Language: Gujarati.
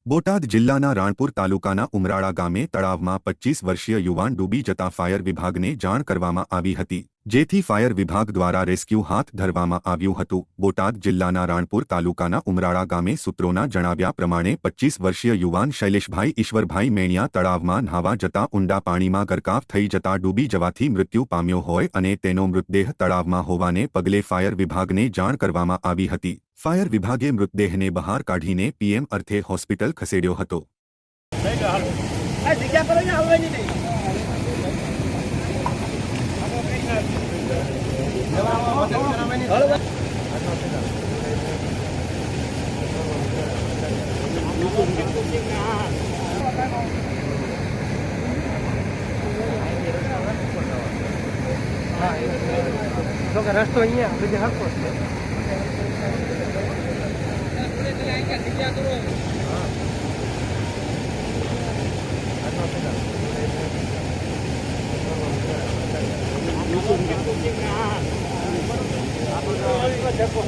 બોટાદ જિલ્લાના રાણપુર તાલુકાના ઉમરાળા ગામે તળાવમાં 25 વર્ષીય યુવાન ડૂબી જતા ફાયર વિભાગને જાણ કરવામાં આવી હતી, જેથી ફાયર વિભાગ દ્વારા રેસ્ક્યુ હાથ ધરવામાં આવ્યું હતું। બોટાદ જિલ્લાના રાણપુર તાલુકાના ઉમરાળા ગામે સૂત્રોના જણાવ્યા પ્રમાણે 25 વર્ષીય યુવાન શૈલેષભાઈ ઈશ્વરભાઈ મેણિયા તળાવમાં નહાવા જતા ઊંડા પાણીમાં ગરકાવ થઈ જતા ડૂબી જવાથી મૃત્યુ પામ્યો હોય અને તેનો મૃતદેહ તળાવમાં હોવાને પગલે ફાયર વિભાગને જાણ કરવામાં આવી હતી। ફાયર વિભાગે મૃતદેહને બહાર કાઢીને પીએમ અર્થે હોસ્પિટલ ખસેડ્યો હતો। રસ્તો અહીંયા બધી હરકો છે। ધક્કો